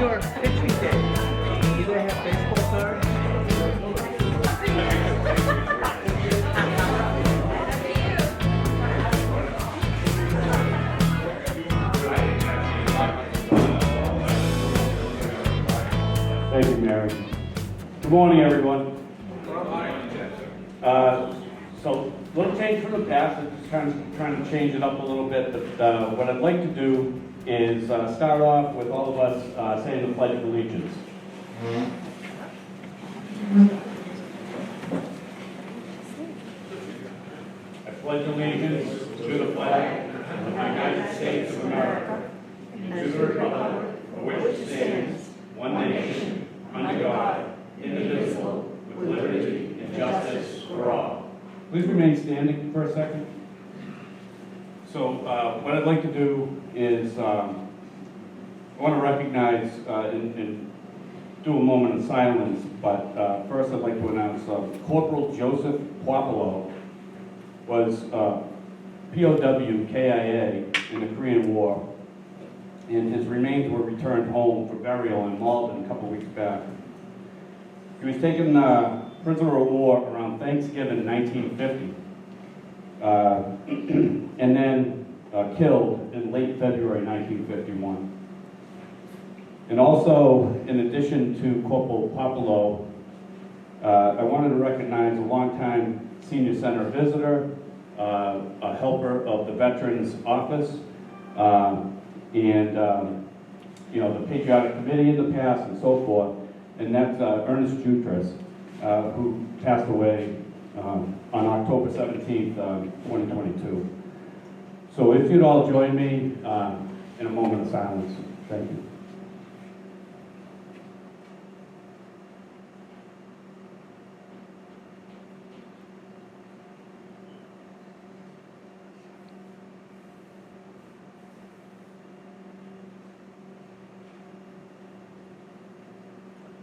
your pitching day? You either have baseball cards? Thank you, Mary. Good morning, everyone. So, a little change from the past. I'm just trying to change it up a little bit. But what I'd like to do is start off with all of us saying the Pledge of Allegiance. I pledge allegiance to the flag of the United States of America and to the republic for which it stands, one nation, under God, indivisible, with liberty and justice for all. Please remain standing for a second. So what I'd like to do is I want to recognize and do a moment of silence, but first I'd like to announce Corporal Joseph Puopolo was POW KIA in the Korean War, and his remains were returned home for burial in Malden a couple weeks back. He was taken prisoner of war around Thanksgiving 1950, and then killed in late February 1951. And also, in addition to Corporal Puopolo, I wanted to recognize a longtime senior center visitor, a helper of the Veterans Office, and the Patriotic Committee in the past and so forth, and that's Ernest Jutras, who passed away on October 17th, 2022. So if you'd all join me in a moment of silence. Thank you.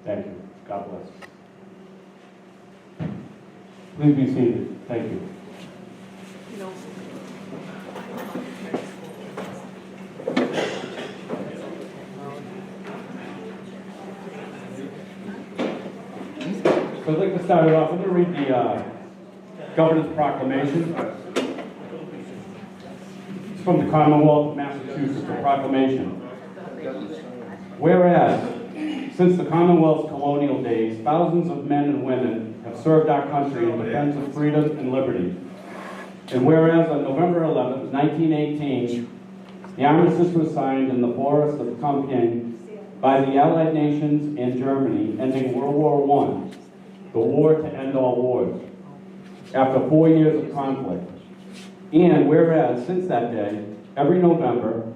Thank you. God bless. Please be seated. Thank you. So I'd like to start it off. I'm going to read the Governor's Proclamation. It's from the Commonwealth of Massachusetts, the proclamation. Whereas, since the Commonwealth's colonial days, thousands of men and women have served our country in defense of freedom and liberty. And whereas on November 11, 1918, the armistice was signed in the forest of Compiègne by the Allied nations and Germany, ending World War I, the war to end all wars, after 4 years of conflict. And whereas since that day, every November,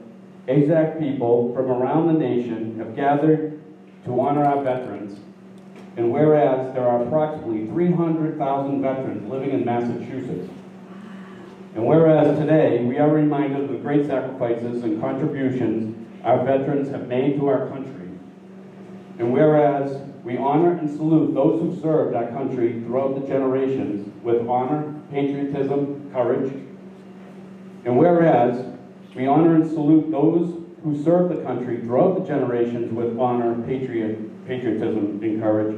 AZAC people from around the nation have gathered to honor our veterans, and whereas there are approximately 300,000 veterans living in Massachusetts, and whereas today we are reminded of the great sacrifices and contributions our veterans have made to our country, and whereas we honor and salute those who served our country throughout the generations with honor, patriotism, courage, and whereas we honor and salute those who served the country throughout the generations with honor, patriotism, and courage.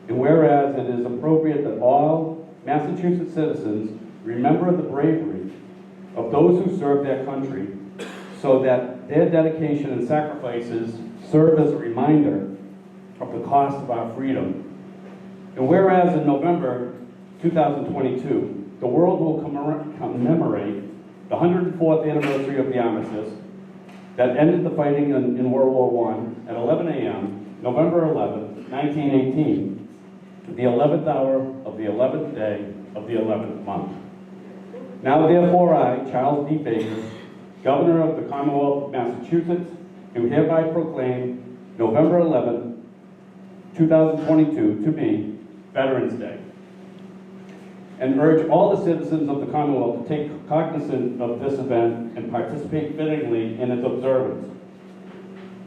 And whereas it is appropriate that all Massachusetts citizens remember the bravery of those who served their country, so that their dedication and sacrifices serve as a reminder of the cost of our freedom. And whereas in November 2022, the world will commemorate the 104th anniversary of the armistice that ended the fighting in World War I at 11 a.m., November 11, 1918, the 11th hour of the 11th day of the 11th month. Now therefore I, Charles D. Baker, Governor of the Commonwealth of Massachusetts, do hereby proclaim November 11, 2022 to be Veterans Day, and urge all the citizens of the Commonwealth to take cognizance of this event and participate fittingly in its observance.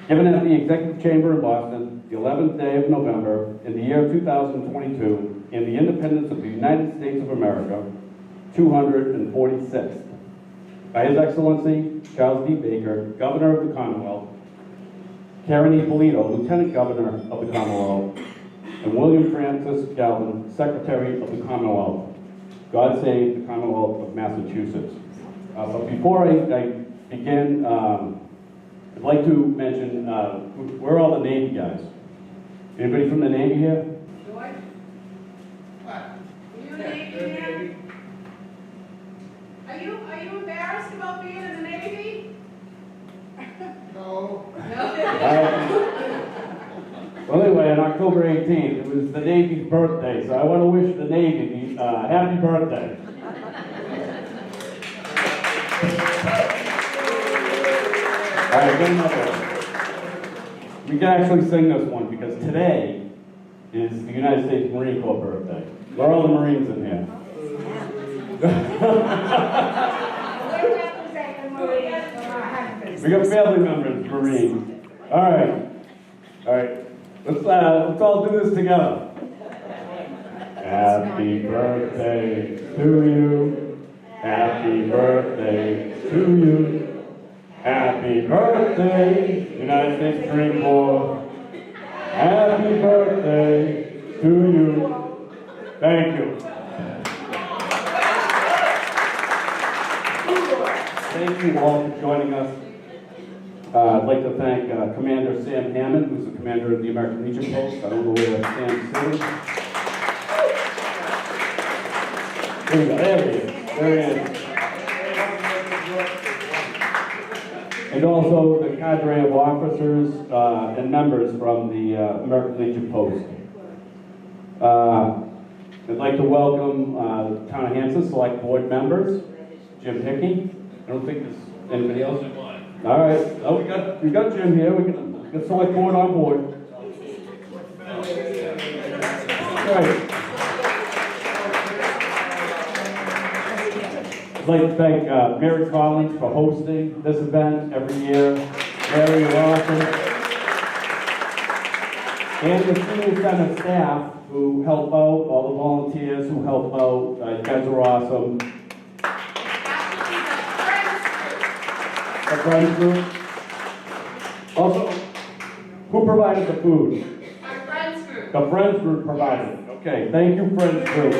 Given at the Executive Chamber in Boston, the 11th day of November in the year 2022, in the independence of the United States of America, 246th, by His Excellency Charles D. Baker, Governor of the Commonwealth, Karen Ippolito, Lieutenant Governor of the Commonwealth, and William Francis Galvin, Secretary of the Commonwealth. God save the Commonwealth of Massachusetts. But before I begin, I'd like to mention, we're all the Navy guys. Anybody from the Navy here? George? What? Are you a Navy man? Are you embarrassed about being in the Navy? No. No? Well, anyway, on October 18th, it was the Navy's birthday, so I want to wish the Navy happy birthday. All right, good enough. We can actually sing this one because today is the United States Marine Corps birthday. Where are all the Marines in here? We got family members, Marines. All right. Let's all do this together. Happy birthday to you. Happy birthday to you. Happy birthday, United States Marine Corps. Happy birthday to you. Thank you. Thank you all for joining us. I'd like to thank Commander Sam Hammond, who's the commander of the American Legion Post. I don't know where Sam's sitting. There he is. And also the cadre of officers and members from the American Legion Post. I'd like to welcome Town of Hanson Select Board members, Jim Hickey. I don't think there's anybody else. All right. Oh, we got Jim here. We got Select Board on board. All right. I'd like to thank Mary Collins for hosting this event every year. Mary, you're awesome. And the senior center staff who help out, all the volunteers who help out. You guys are awesome. The Friends Group. Also, who provided the food? Our Friends Group. The Friends Group provided it. Okay, thank you, Friends Group.